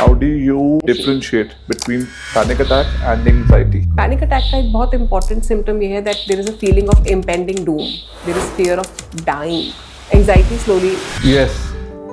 How do you differentiate between panic attack and anxiety? Panic attack का एक बहुत important symptom ये है that there is a feeling of impending doom, there is fear of dying. Anxiety slowly Yes,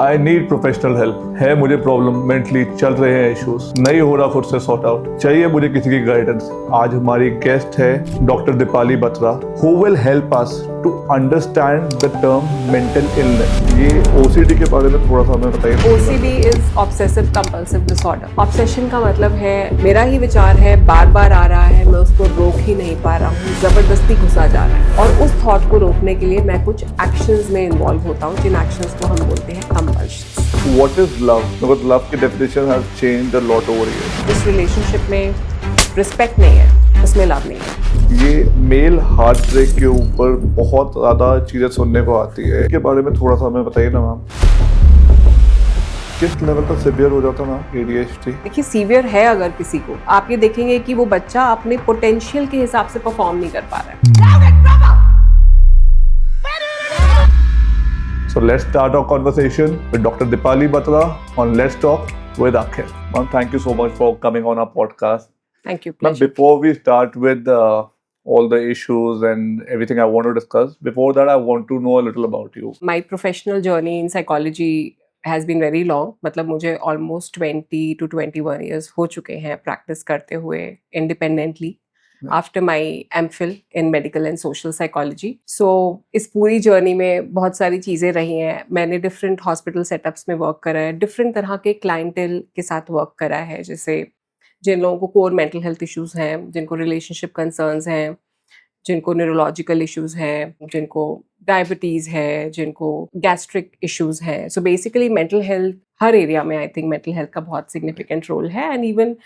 I need professional help. है मुझे problem, mentally चल रहे हैं इश्यूज, नहीं हो रहा खुद से सॉर्ट आउट, चाहिए मुझे किसी की गाइडेंस। आज हमारी गेस्ट है doctor Dipali Batra, who will help us to understand the term mental illness. ये ओसीडी के बारे में थोड़ा सा हमें बताइए। OCD is obsessive compulsive disorder. Obsession का मतलब है मेरा ही विचार है, बार बार आ रहा है, मैं उसको रोक ही नहीं पा रहा हूँ, जबरदस्ती घुसा जा रहा है, और उस थॉट को रोकने के लिए मैं कुछ एक्शंस में इन्वॉल्व होता हूँ, जिन एक्शंस को हम बोलते हैं compulsions. What is love? Because love की definition has changed a lot over years. इस रिलेशनशिप में रिस्पेक्ट नहीं है, उसमें लव नहीं है। ये मेल हार्ट ब्रेक के ऊपर बहुत ज़्यादा चीज़ें सुनने को आती है, इसके बारे में थोड़ा सा हमें बताइए ना मैम। किस लेवल तक सीवियर हो जाता है मैम ADHD? देखिए, सीवियर है अगर किसी को, आप ये देखेंगे कि वो बच्चा अपने पोटेंशियल के हिसाब से परफॉर्म नहीं कर पा रहा है। So let's start our conversation with Dr. Dipali Batra on Let's Talk with Akhil. Ma'am, thank you so much for coming on our podcast. Thank you. Ma'am, before we start with all the issues and everything I want to discuss, before that I want to know a little about you. My professional journey in psychology has been very long. मतलब मुझे almost 20 to 21 years हो चुके हैं practice करते हुए independently after my MPhil in medical and social psychology. So इस पूरी journey में बहुत सारी चीज़ें रही हैं। मैंने डिफरेंट हॉस्पिटल सेटअप्स में वर्क करा है, डिफरेंट तरह के क्लाइंटेल के साथ वर्क करा है, जैसे जिन लोगों को कोर मेंटल हेल्थ इश्यूज हैं, जिनको रिलेशनशिप कंसर्न्स हैं, जिनको न्यूरोलॉजिकल इश्यूज हैं, जिनको डायबिटीज़ है, जिनको गैस्ट्रिक इश्यूज हैं। सो बेसिकली मेंटल हेल्थ हर एरिया में आई थिंक मेंटल हेल्थ का बहुत सिग्निफिकेंट रोल है। एंड इवन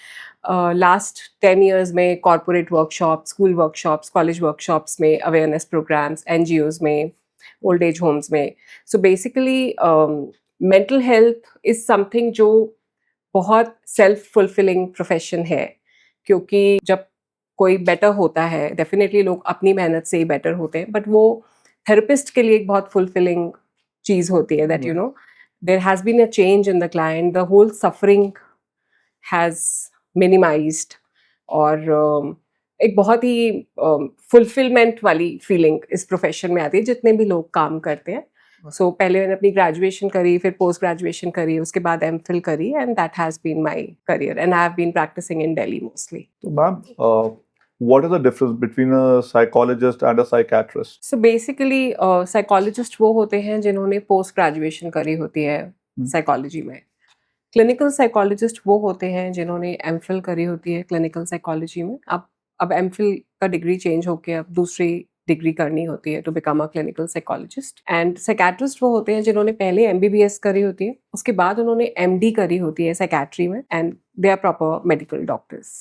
लास्ट 10 ईयर्स में corporate workshop, school workshops, college workshops में, अवेयरनेस प्रोग्राम्स, NGOs में, ओल्ड एज होम्स में। So basically mental health is something जो बहुत सेल्फ फुलफिलिंग प्रोफेशन है, क्योंकि जब कोई बेटर होता है, डेफिनेटली लोग अपनी मेहनत से ही बेटर होते हैं, बट वो थेरेपिस्ट के लिए एक बहुत फुलफिलिंग चीज़ होती है that you know there has been a change in the client, the whole suffering has minimized, और एक बहुत ही फुलफिलमेंट वाली फीलिंग इस प्रोफेशन में आती है जितने भी लोग काम करते हैं। सो पहले मैंने अपनी ग्रेजुएशन करी, फिर पोस्ट ग्रेजुएशन करी, उसके बाद MPhil करी, and that has been my career, and I have been practising in Delhi mostly. So ma'am, what is the difference between a psychologist and a psychiatrist? So basically psychologist वो होते हैं जिन्होंने post graduation करी होती है psychology में। Clinical psychologist वो होते हैं जिन्होंने MPhil करी होती है क्लिनिकल साइकोलॉजी में। अब MPhil का डिग्री चेंज होके अब दूसरी डिग्री करनी होती है to become a clinical psychologist. And psychiatrist वो होते हैं जिन्होंने पहले MBBS करी होती है, उसके बाद उन्होंने MD करी होती है साइकेट्री में, and they are proper medical doctors.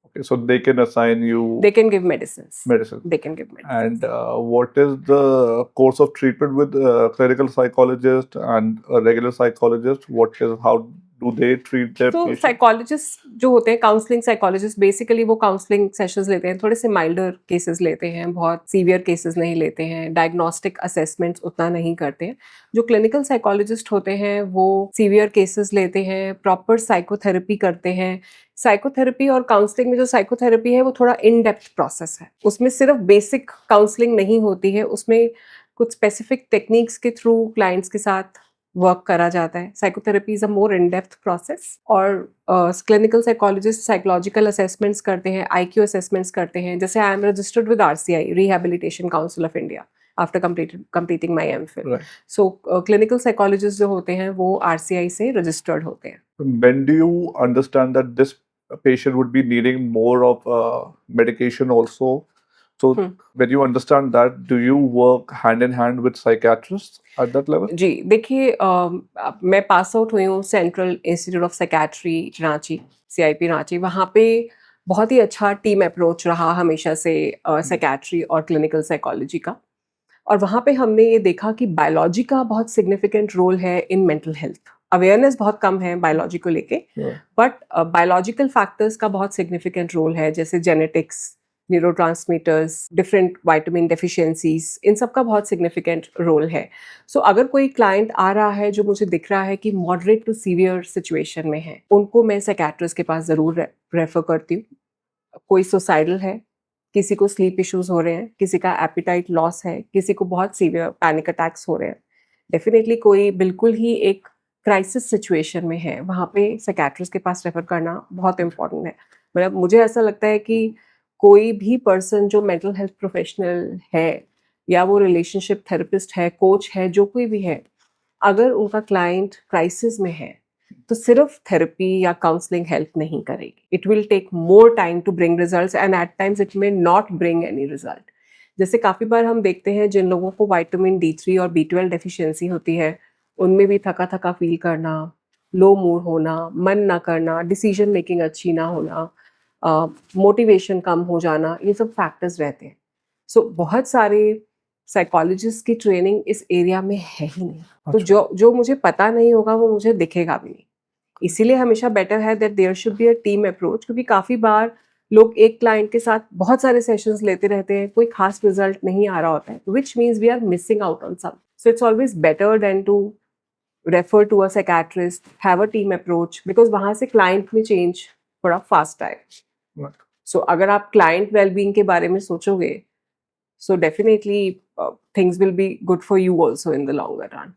Okay, so they can assign you They can give medicines. medicine. They can give medicines. And what is the course of treatment with a clinical psychologist and a regular psychologist? How do they treat their तो patients? Psychologist जो होते हैं, counselling psychologist, basically वो counselling sessions लेते हैं, थोड़े से milder cases लेते हैं, बहुत सीवियर केसेस नहीं लेते हैं, डायग्नोस्टिक असेसमेंट्स उतना नहीं करते हैं। जो क्लिनिकल साइकोलॉजिस्ट होते हैं वो सीवियर केसेस लेते हैं, प्रॉपर साइकोथेरेपी करते हैं। साइकोथेरेपी और काउंसलिंग में जो साइकोथेरेपी है वो थोड़ा इन डेप्थ प्रोसेस है, उसमें सिर्फ बेसिक काउंसलिंग नहीं होती है, उसमें कुछ स्पेसिफिक टेक्निक्स के थ्रू क्लाइंट्स के साथ वर्क करा जाता है। Psychotherapy is a more in depth process, और क्लिनिकल साइकोलॉजिस्ट साइकोलॉजिकल असेसमेंट्स करते हैं, IQ असेसमेंट्स करते हैं। जैसे I am registered with RCI, rehabilitation council of India, after completing my MPhil। Right. So clinical psychologist जो होते हैं वो RCI से रजिस्टर्ड होते हैं। When do you understand that this patient would be needing more of medication also? So when you understand that, do you work hand in hand with psychiatrists at that level? जी देखिए, मैं pass out हुई हूँ central institute of psychiatry Ranchi, CIP Ranchi. वहाँ पे बहुत ही अच्छा team approach रहा हमेशा से साइकेट्री और क्लिनिकल साइकोलॉजी का, और वहाँ पे हमने ये देखा कि बायोलॉजी का बहुत सिग्निफिकेंट रोल है इन मेंटल हेल्थ। अवेयरनेस बहुत कम है बायोलॉजी को लेके, बट बायोलॉजिकल फैक्टर्स का बहुत सिग्निफिकेंट रोल है, जैसे genetics, neurotransmitters, different vitamin deficiencies, इन सब का बहुत सिग्निफिकेंट रोल है. सो अगर कोई क्लाइंट आ रहा है जो मुझे दिख रहा है कि मॉडरेट टू सीवियर सिचुएशन में है, उनको मैं साइकियाट्रिस्ट के पास ज़रूर रेफर करती हूँ. कोई सुसाइडल है, किसी को स्लीप इश्यूज हो रहे हैं, किसी का एपिटाइट लॉस है, किसी को बहुत सीवियर पैनिक अटैक्स हो रहे हैं, डेफिनेटली कोई बिल्कुल ही एक क्राइसिस सिचुएशन में है, वहाँ पे साइकियाट्रिस्ट के पास रेफर करना बहुत इंपॉर्टेंट है. मतलब मुझे ऐसा लगता है कि कोई भी पर्सन जो मेंटल हेल्थ प्रोफेशनल है या वो रिलेशनशिप थेरेपिस्ट है, कोच है, जो कोई भी है, अगर उनका क्लाइंट क्राइसिस में है तो सिर्फ थेरेपी या काउंसलिंग हेल्प नहीं करेगी. It will take more time to bring results and at times it may not bring any result. जैसे काफ़ी बार हम देखते हैं जिन लोगों को विटामिन D3 और B12 डेफिशिएंसी होती है, उनमें भी थका थका फील करना, लो मूड होना, मन ना करना, डिसीजन मेकिंग अच्छी ना होना, मोटिवेशन कम हो जाना, ये सब फैक्टर्स रहते हैं. सो बहुत सारे साइकोलॉजिस्ट की ट्रेनिंग इस एरिया में है ही नहीं. तो जो मुझे पता नहीं होगा वो मुझे दिखेगा भी नहीं. इसीलिए हमेशा बेटर है that there should be a team approach, क्योंकि काफ़ी बार लोग एक क्लाइंट के साथ बहुत सारे सेशंस लेते रहते हैं, कोई खास रिजल्ट नहीं आ रहा होता है, which means we are missing out on some. So it's always better then to refer to a psychiatrist, have a team approach, because वहाँ से क्लाइंट में चेंज थोड़ा फास्ट आएगा. सो अगर आप क्लाइंट वेलबींग के बारे में सोचोगे, so definitely things will be good for you also in the longer run.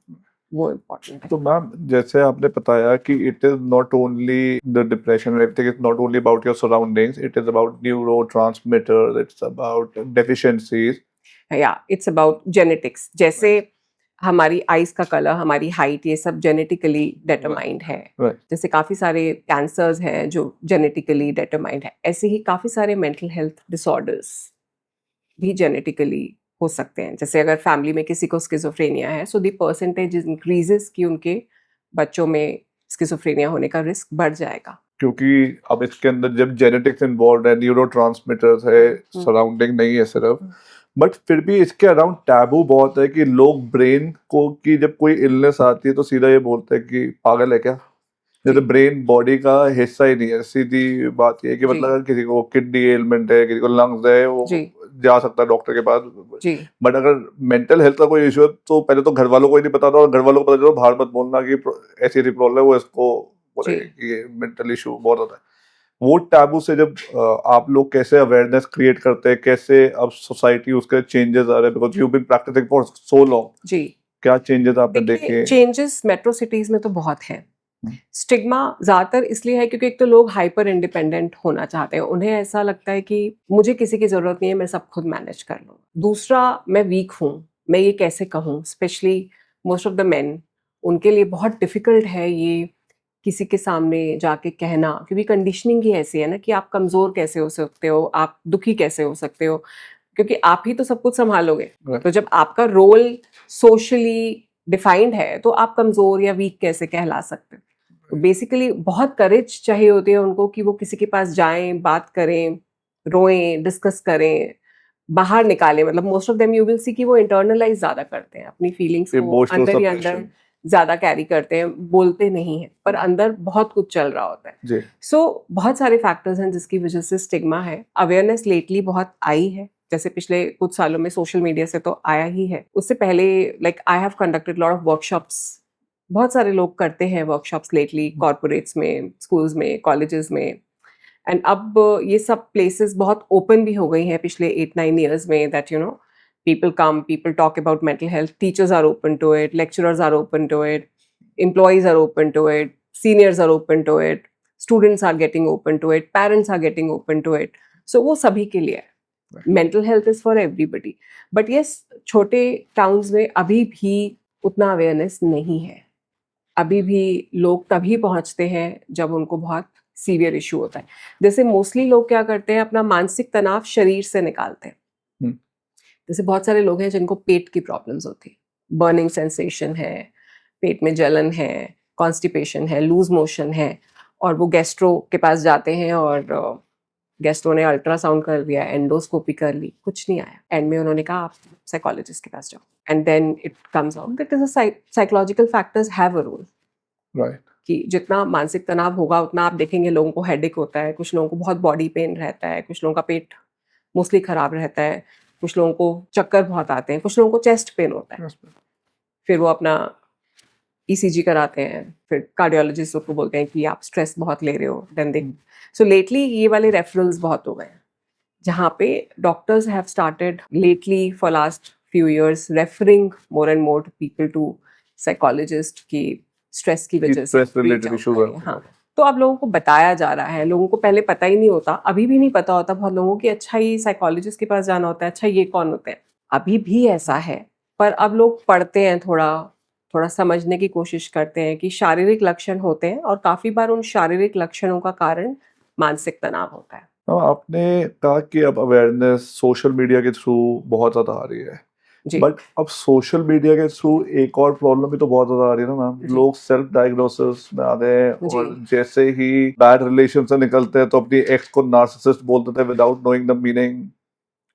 वो इम्पोर्टेंट है. तो मैम जैसे आपने बताया कि it is not only the depression, everything is not only about your surroundings, it is about neurotransmitters, it's about deficiencies. या it's about genetics. जैसे हमारी आइज का कलर, हमारी हाइट, ये सब जेनेटिकली डिटरमाइंड है. जैसे काफ़ी सारे कैंसर्स हैं जो जेनेटिकली डिटरमाइंड है, ऐसे ही काफ़ी सारे मेंटल हेल्थ डिसऑर्डर्स भी जेनेटिकली हो सकते हैं. जैसे अगर फैमिली में किसी को स्किज़ोफ्रेनिया है, सो द परसेंटेज इंक्रीजेस कि उनके बच्चों में स्किज़ोफ्रेनिया होने का रिस्क बढ़ जाएगा. क्योंकि अब इसके अंदर जब जेनेटिक्स इन्वॉल्व है, न्यूरोट्रांसमीटर्स है, सराउंडिंग नहीं है सिर्फ, बट फिर भी इसके अराउंड टैबू बहुत है कि लोग ब्रेन को की जब कोई इलनेस आती है तो सीधा ये बोलते हैं कि पागल है क्या, जैसे ब्रेन बॉडी का हिस्सा ही नहीं है. सीधी बात ये है कि मतलब अगर किसी को किडनी एलिमेंट है, किसी को लंग्स है, वो जा सकता है डॉक्टर के पास. बट अगर मेंटल हेल्थ का कोई इशू है तो पहले तो घर वालों को ही नहीं पता था, और घर वालों को पता चलो बाहर मत बोलना कि ऐसी ऐसी प्रॉब्लम है, वो इसको बोलेंगे कि ये मेंटल इशू बहुत होता है. वो टैबू से जब आप लोग कैसे अवेयरनेस क्रिएट करते हैं, कैसे अब सोसाइटी उसके चेंजेस आ रहे हैं, because you been practising for so long. जी, क्या चेंजेस आपने देखे? चेंजेस मेट्रो सिटीज में तो बहुत है. स्टिग्मा ज्यादातर इसलिए है क्योंकि एक तो लोग हाइपर इंडिपेंडेंट होना चाहते हैं, उन्हें ऐसा लगता है कि मुझे किसी की जरूरत नहीं है, मैं सब खुद मैनेज कर लूँ. दूसरा, मैं वीक हूँ, मैं ये कैसे कहूँ. Specially most of the main, उनके लिए बहुत डिफिकल्ट है ये किसी के सामने जाके कहना, क्योंकि कंडीशनिंग ही ऐसी है ना कि आप कमजोर कैसे हो सकते हो, आप दुखी कैसे हो सकते हो, क्योंकि आप ही तो सब कुछ संभालोगे. तो जब आपका रोल सोशली डिफाइंड है तो आप कमजोर या वीक कैसे कहला सकते हो. बेसिकली बहुत करेज चाहिए होती है उनको कि वो किसी के पास जाएं, बात करें, रोएं, डिस्कस करें, बाहर निकालें. मतलब most of them you will see कि वो इंटरनलाइज ज्यादा करते हैं, अपनी फीलिंग्स को अंदर ही अंदर ज्यादा कैरी करते हैं, बोलते नहीं हैं, पर अंदर बहुत कुछ चल रहा होता है. सो बहुत सारे फैक्टर्स हैं जिसकी वजह से स्टिग्मा है. अवेयरनेस लेटली बहुत आई है, जैसे पिछले कुछ सालों में सोशल मीडिया से तो आया ही है. उससे पहले like I have conducted lot of workshops. बहुत सारे लोग करते हैं वर्कशॉप्स लेटली, कॉर्पोरेट्स में, स्कूल्स में, कॉलेजेस में. एंड अब ये सब प्लेसेस बहुत ओपन भी हो गई हैं पिछले 8-9 years में, that you no people come, people talk about mental health, teachers are open to it, lecturers are open to it, employees are open to it, seniors are open to it, students are getting open to it, parents are getting open to it. So वो सभी के लिए है. Mental health is for everybody. But yes, छोटे towns में अभी भी उतना अवेयरनेस नहीं है. अभी भी लोग तभी पहुंचते हैं जब उनको बहुत सीवियर इशू होता है. जैसे मोस्टली लोग क्या करते हैं, अपना मानसिक तनाव शरीर से निकालते हैं. जैसे बहुत सारे लोग हैं जिनको पेट की प्रॉब्लम्स होती है, बर्निंग सेंसेशन है, पेट में जलन है, कॉन्स्टिपेशन है, लूज मोशन है, और वो गैस्ट्रो के पास जाते हैं और गैस्ट्रो ने अल्ट्रासाउंड कर दिया, एंडोस्कोपी कर ली, कुछ नहीं आया. एंड में उन्होंने कहा आप साइकोलॉजिस्ट के पास जाओ. And then it comes out that is psychological factors have a role. Right. कि जितना मानसिक तनाव होगा उतना आप देखेंगे लोगों को हेडेक होता है, कुछ लोगों को बहुत बॉडी पेन रहता है, कुछ लोगों का पेट मोस्टली खराब रहता है, कुछ लोगों को चक्कर बहुत आते हैं, कुछ लोगों को चेस्ट पेन होता है, फिर वो अपना ईसीजी कराते हैं, फिर कार्डियोलॉजिस्ट को बोलते हैं कि आप स्ट्रेस बहुत ले रहे हो, देन दे सो लेटली ये वाले रेफरल्स बहुत हो गए हैं, जहाँ पे doctors have started lately for last few years referring more and more to people to psychologist की स्ट्रेस की वजह से stress related reach out issues करें। हाँ, तो अब लोगों को बताया जा रहा है, लोगों को पहले पता ही नहीं होता, अभी भी नहीं पता होता बहुत लोगों को कि अच्छा ये साइकोलॉजिस्ट के पास जाना होता है, अच्छा ये कौन होते हैं, अभी भी ऐसा है। पर अब लोग पढ़ते हैं, थोड़ा समझने की कोशिश करते हैं कि शारीरिक लक्षण होते हैं और काफी बार उन शारीरिक लक्षणों का कारण मानसिक तनाव होता है। आपने कहा कि अब अवेयरनेस सोशल मीडिया के थ्रू बहुत ज्यादा आ रही है, जी बट अब सोशल मीडिया के थ्रू एक और प्रॉब्लम भी तो बहुत ज्यादा आ रही है ना मैम, जी। लोग सेल्फ डायग्नोसिस में आ रहे हैं जी। और जैसे ही बैड रिलेशन से निकलते हैं तो अपनी एक्स को नार्सिसिस्ट बोल देते हैं विदाउट नोइंग द मीनिंग,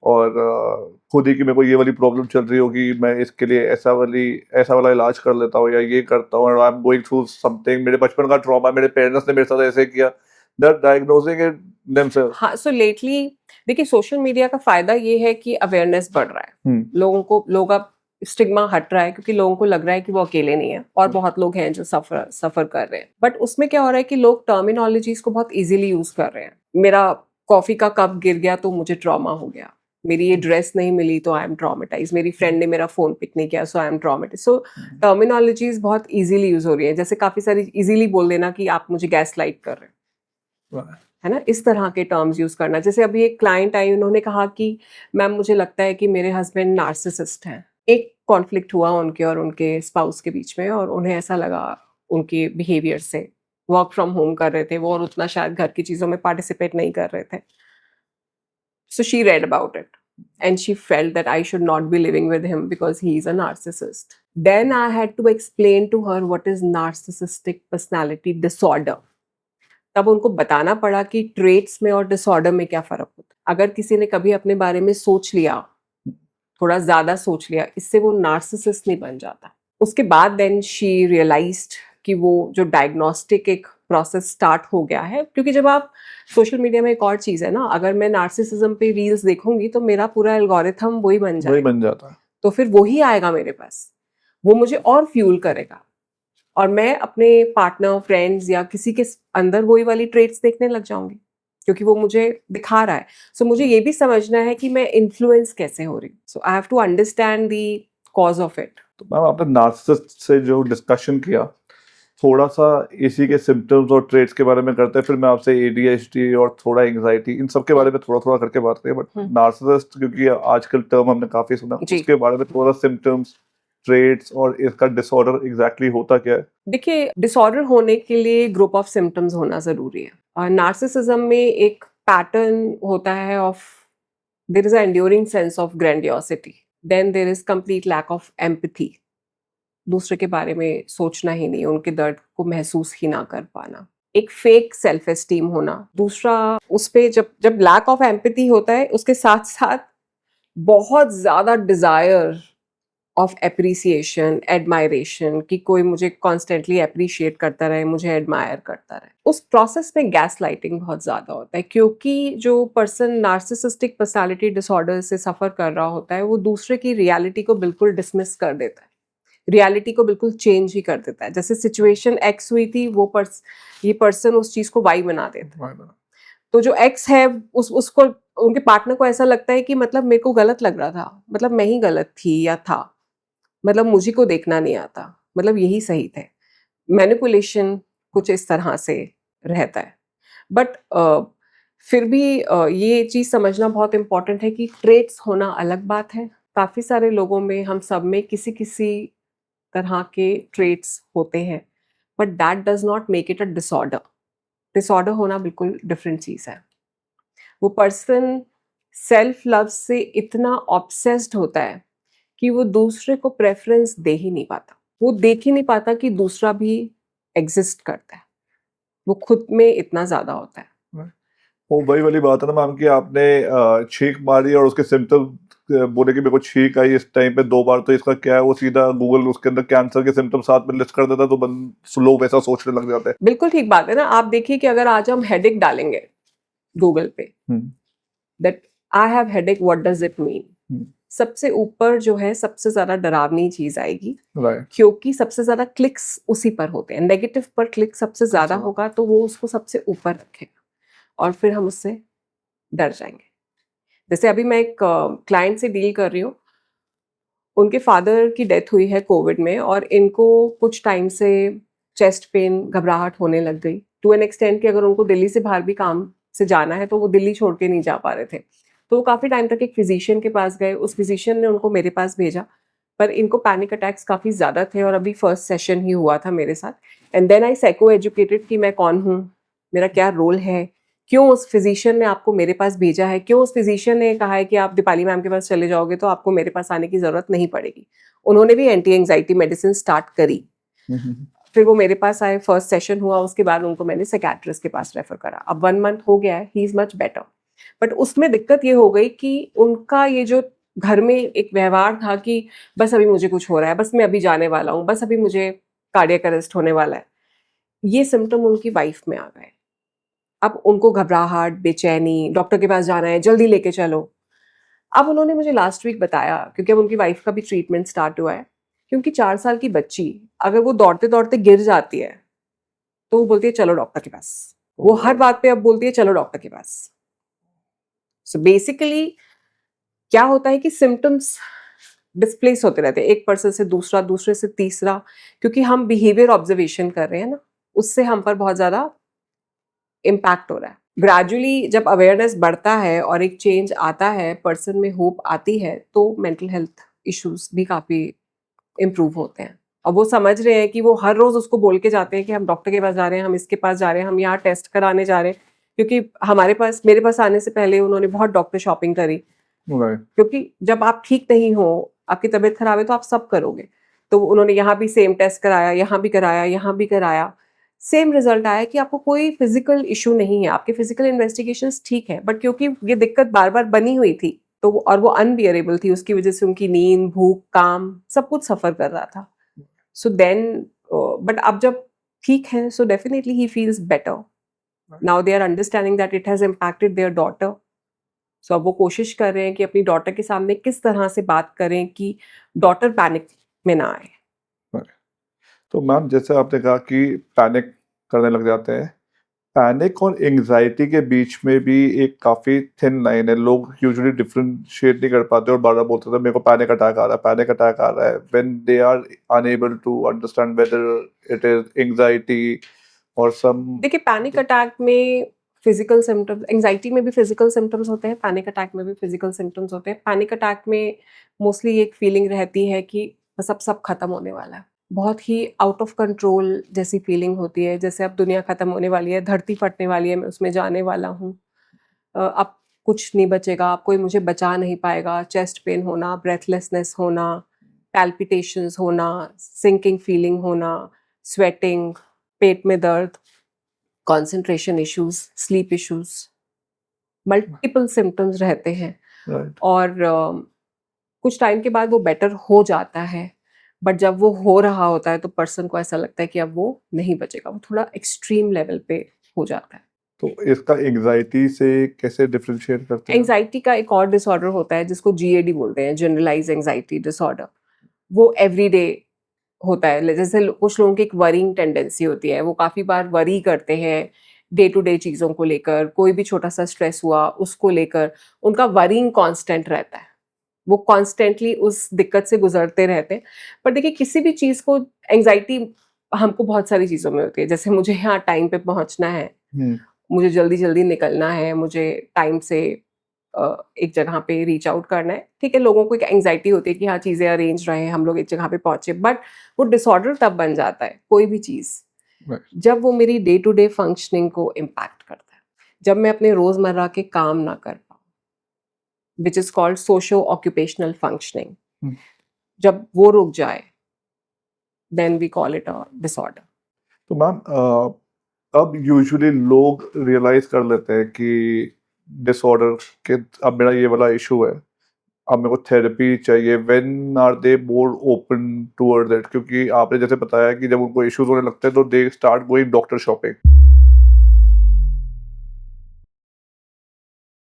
और खुद ही कि मेरे को ये वाली प्रॉब्लम चल रही होगी, मैं इसके लिए ऐसा वाला इलाज कर लेता हूँ या ये करता हूँ, I am going through something, मेरे बचपन का ट्रॉमा, मेरे पेरेंट्स ने मेरे साथ ऐसे किया, they are diagnosing it themselves. हाँ, सो लेटली देखिए सोशल मीडिया का फायदा ये है कि अवेयरनेस बढ़ रहा है, लोग अब स्टिग्मा हट रहा है क्योंकि लोगों को लग रहा है कि वो अकेले नहीं है और बहुत लोग हैं जो सफर कर रहे हैं। बट उसमें क्या हो रहा है कि लोग टर्मिनोलॉजीज को बहुत इजीली यूज कर रहे हैं। मेरा कॉफी का कप गिर गया तो मुझे ट्रॉमा हो गया, मेरी ये ड्रेस नहीं मिली तो आई एम ट्रॉमेटाइज, मेरी फ्रेंड ने मेरा फोन पिक नहीं किया so I am traumatise. So terminologies बहुत इजीली यूज हो रही है, जैसे काफी सारी इजीली बोल देना कि आप मुझे गैस लाइट कर रहे हैं, है ना, इस तरह के टर्म्स यूज करना। जैसे अभी एक क्लाइंट आई, उन्होंने कहा कि मैम मुझे लगता है कि मेरे हस्बैंड नार्सिसिस्ट हैं। एक कॉन्फ्लिक्ट हुआ उनके और उनके स्पाउस के बीच में और उन्हें ऐसा लगा उनके बिहेवियर से, वर्क फ्रॉम होम कर रहे थे वो और उतना शायद घर की चीजों में पार्टिसिपेट नहीं कर रहे थे। So she read about it and she felt that I should not be living with him because he is a narcissist. Then I had to explain to her what is narcissistic personality disorder. तब उनको बताना पड़ा कि traits में और disorder में क्या फर्क होता है। अगर किसी ने कभी अपने बारे में सोच लिया, थोड़ा ज्यादा सोच लिया, इससे वो नार्सिसिस्ट नहीं बन जाता। उसके बाद देन शी रियलाइज्ड कि वो जो डायग्नोस्टिक एक प्रोसेस स्टार्ट हो गया है, क्योंकि जब आप सोशल मीडिया में एक और चीज है ना, अगर मैं नार्सिसिज्म पे रील्स देखूंगी तो मेरा पूरा एल्गोरिथम वही बन जाता है, तो फिर वही आएगा मेरे पास, वो मुझे और फ्यूल करेगा और मैं अपने पार्टनर, फ्रेंड्स या किसी के अंदर वही वाली ट्रेट्स देखने लग जाऊंगी क्योंकि वो मुझे दिखा रहा है। सो मुझे ये भी समझना है कि मैं इन्फ्लुएंस कैसे हो रही हूँ। So I have to understand the cause of it. तो मैम आपने नार्सिसिस्ट से जो डिस्कशन किया, थोड़ा सा इसी के सिम्टम्स और ट्रेट्स के बारे में करते हैं, फिर मैं आपसे ADHD और थोड़ा एंग्जाइटी इन सब के बारे में थोड़ा करके बात करें। बट नार्सिसिस्ट क्योंकि आजकल टर्म हमने काफी सुना, उसके बारे में थोड़ा सिम्टम्स, ट्रेट्स और इसका डिसऑर्डर एग्जैक्टली होता क्या है? देखिए, डिसऑर्डर होने के लिए ग्रुप ऑफ सिम्टम्स होना जरूरी है। और नार्सिसिज्म में एक पैटर्न होता है of there is a enduring sense of grandiosity, then there is complete lack of empathy, दूसरे के बारे में सोचना ही नहीं, उनके दर्द को महसूस ही ना कर पाना, एक फेक सेल्फ एस्टीम होना। दूसरा उस पे जब लैक ऑफ एम्पैथी होता है, उसके साथ साथ बहुत ज्यादा डिजायर ऑफ एप्रिसिएशन, एडमायरेशन, कि कोई मुझे कॉन्स्टेंटली अप्रिशिएट करता रहे, मुझे एडमायर करता रहे। उस प्रोसेस में गैस लाइटिंग बहुत ज्यादा होता है, क्योंकि जो पर्सन नार्सिसिस्टिक पर्सनालिटी डिसऑर्डर से सफर कर रहा होता है वो दूसरे की रियलिटी को बिल्कुल डिसमिस कर देता है, रियलिटी को बिल्कुल चेंज ही कर देता है। जैसे सिचुएशन एक्स हुई थी, ये पर्सन उस चीज को वाई बना देता है। तो जो एक्स है उसको, उनके पार्टनर को ऐसा लगता है कि मतलब मेरे को गलत लग रहा था, मतलब मैं ही गलत थी या था, मतलब मुझे को देखना नहीं आता, मतलब यही सही थे। मैनिपुलेशन कुछ इस तरह से रहता है। बट फिर भी ये चीज समझना बहुत इंपॉर्टेंट है कि ट्रेट्स होना अलग बात है। काफी सारे लोगों में, हम सब में किसी तरह के ट्रेट्स होते हैं, but that does not make it a disorder. Disorder होना बिल्कुल डिफरेंट चीज है। वो पर्सन सेल्फ लव से इतना ऑब्सेस्ड होता है कि वो दूसरे को प्रेफरेंस दे ही नहीं पाता, वो देख ही नहीं पाता कि दूसरा भी एग्जिस्ट करता है, वो खुद में इतना ज्यादा होता है। वो वही वाली बात है ना मैम कि आपने छींक मारी और उसके सिम्टम बोले कि मेरे को छींक आई इस टाइम पे 2 बार, तो इसका क्या है, वो सीधा गूगल उसके अंदर कैंसर के सिम्टम साथ में लिस्ट कर देता है, तो लोग वैसा सोचने लग जाते हैं। बिल्कुल ठीक बात है ना। आप देखिए कि अगर आज हम हेडेक डालेंगे गूगल पे, that I have headache, what does it mean? सबसे ऊपर जो है सबसे ज्यादा डरावनी चीज आएगी, राइट, क्योंकि सबसे ज्यादा क्लिक्स उसी पर होते हैं। नेगेटिव पर क्लिक सबसे ज्यादा अच्छा। होगा तो वो उसको सबसे ऊपर रखेगा और फिर हम उससे डर जाएंगे। जैसे अभी मैं एक क्लाइंट से डील कर रही हूँ, उनके फादर की डेथ हुई है कोविड में और इनको कुछ टाइम से चेस्ट पेन, घबराहट होने लग गई टू एन एक्सटेंट कि अगर उनको दिल्ली से बाहर भी काम से जाना है तो वो दिल्ली छोड़ के नहीं जा पा रहे थे। तो वो काफ़ी टाइम तक एक फिजिशियन के पास गए, उस फिजिशियन ने उनको मेरे पास भेजा, पर इनको पैनिक अटैक्स काफ़ी ज़्यादा थे और अभी फर्स्ट सेशन ही हुआ था मेरे साथ। And then I psycho educated कि मैं कौन हूँ, मेरा क्या रोल है, क्यों उस फिजिशियन ने आपको मेरे पास भेजा है, क्यों उस फिजिशियन ने कहा है कि आप दीपाली मैम के पास चले जाओगे तो आपको मेरे पास आने की ज़रूरत नहीं पड़ेगी। उन्होंने भी एंटी एंग्जाइटी मेडिसिन स्टार्ट करी। फिर वो मेरे पास आए, फर्स्ट सेशन हुआ, उसके बाद उनको मैंने साइकियाट्रिस्ट के पास रेफर करा। अब 1 मंथ हो गया है, he is much better. But उसमें दिक्कत ये हो गई कि उनका ये जो घर में एक व्यवहार था कि बस अभी मुझे कुछ हो रहा है, बस मैं अभी जाने वाला हूँ, बस अभी मुझे कार्डियक अरेस्ट होने वाला है, ये सिम्टम उनकी वाइफ में आ गए। अब उनको घबराहट, बेचैनी, डॉक्टर के पास जाना है, जल्दी लेके चलो। अब उन्होंने मुझे लास्ट वीक बताया, क्योंकि अब उनकी वाइफ का भी ट्रीटमेंट स्टार्ट हुआ है, क्योंकि 4 साल की बच्ची अगर वो दौड़ते-दौड़ते गिर जाती है, तो वो बोलती है चलो डॉक्टर के पास। वो हर बात पे अब बोलती है चलो डॉक्टर के पास। सो बेसिकली क्या होता है कि सिम्पटम्स डिस्प्लेस होते रहते हैं, एक पर्सन से दूसरा, दूसरे से तीसरा, क्योंकि हम बिहेवियर ऑब्जर्वेशन कर रहे हैं ना, उससे हम पर बहुत ज़्यादा इम्पैक्ट हो रहा है। ग्रेजुअली जब अवेयरनेस बढ़ता है और एक चेंज आता है, पर्सन में होप आती है, तो मेंटल हेल्थ इश्यूज भी काफ़ी इम्प्रूव होते हैं। और वो समझ रहे हैं कि वो हर रोज़ उसको बोल के जाते हैं कि हम डॉक्टर के पास जा रहे हैं, हम इसके पास जा रहे हैं, हम यहाँ टेस्ट कराने जा रहे हैं, क्योंकि मेरे पास आने से पहले उन्होंने बहुत डॉक्टर शॉपिंग करी। राइट, क्योंकि जब आप ठीक नहीं हो, आपकी तबीयत खराब है तो आप सब करोगे। तो उन्होंने यहाँ भी सेम टेस्ट कराया, यहाँ भी कराया, यहाँ भी कराया। सेम रिजल्ट आया कि आपको कोई फिजिकल इश्यू नहीं है, आपके फिजिकल इन्वेस्टिगेशंस ठीक है, बट क्योंकि ये दिक्कत बार-बार बनी हुई थी, तो और वो अनबियरेबल थी, उसकी वजह से उनकी नींद, भूख, काम सब कुछ सफ़र कर रहा था। सो देन बट अब जब ठीक है, so definitely he feels better. Now they are understanding that it has impacted their daughter. So अब वो कोशिश कर रहे हैं कि अपनी डॉटर के सामने किस तरह से बात करें कि डॉटर पैनिक में ना आए। राइट। तो मैम जैसे आपने कहा कि पैनिक करने लग जाते हैं, पैनिक और एंग्जाइटी के बीच में भी एक काफ़ी थिन लाइन है। लोग यूजुअली डिफरेंशिएट नहीं कर पाते और बार-बार बोलते थे मेरे को पैनिक अटैक आ रहा है, पैनिक अटैक आ रहा है, when they are unable to understand whether it is anxiety और सम। देखिए, पैनिक अटैक में फिजिकल सिम्टम्स, एंग्जाइटी में भी फिजिकल सिम्टम्स होते हैं, पैनिक अटैक में भी फिजिकल सिम्टम्स होते हैं। पैनिक अटैक में मोस्टली एक फीलिंग रहती है कि बस अब सब खत्म होने वाला है, बहुत ही आउट ऑफ कंट्रोल जैसी फीलिंग होती है, जैसे अब दुनिया खत्म होने वाली है, धरती फटने वाली है, मैं उसमें जाने वाला हूँ, अब कुछ नहीं बचेगा, अब कोई मुझे बचा नहीं पाएगा। चेस्ट पेन होना, ब्रेथलेसनेस होना, पैल्पिटेशंस होना, सिंकिंग फीलिंग होना, स्वेटिंग, पेट में दर्द, concentration issues, sleep issues, multiple symptoms रहते हैं। राइट, और कुछ टाइम के बाद वो बेटर हो जाता है, बट जब वो हो रहा होता है तो पर्सन को ऐसा लगता है कि अब वो नहीं बचेगा, वो थोड़ा एक्सट्रीम लेवल पे हो जाता है। तो इसका एंग्जाइटी से कैसे डिफरेंशिएट करते हैं? एंग्जाइटी का एक और डिसऑर्डर होता है जिसको जीएडी बोलते हैं, जनरलाइज एंग्जाइटी डिसऑर्डर। वो एवरीडे होता है। जैसे कुछ लोगों की एक वरिंग टेंडेंसी होती है, वो काफ़ी बार वरी करते हैं डे टू डे चीज़ों को लेकर, कोई भी छोटा सा स्ट्रेस हुआ उसको लेकर उनका वरिंग कांस्टेंट रहता है, वो कॉन्स्टेंटली उस दिक्कत से गुजरते रहते हैं। पर देखिए, किसी भी चीज़ को एंग्जाइटी हमको बहुत सारी चीज़ों में होती है, जैसे मुझे यहाँ टाइम पे पहुँचना है, मुझे जल्दी जल्दी निकलना है, मुझे टाइम से एक जगह पे रीच आउट करना है। ठीक है, लोगों को एक एंग्जाइटी होती है कि हाँ चीज़ें अरेंज रहे, हम लोग एक जगह पे पहुंचे, बट वो डिसऑर्डर तब बन जाता है कोई भी चीज़ जब वो मेरी डे टू डे फंक्शनिंग को इम्पैक्ट करता है, जब मैं अपने रोजमर्रा के काम ना कर पाऊँ, which is called socio occupational functioning. जब वो रुक जाए, then we call it a disorder. तो मैम अब यूजुअली लोग रियलाइज कर लेते हैं कि डिसऑर्डर के अब मेरा ये वाला इशू है, अब मेरे को थेरेपी चाहिए। When are they more open toward that? क्योंकि आपने जैसे बताया कि जब उनको इश्यूज होने लगते हैं तो they start going doctor shopping.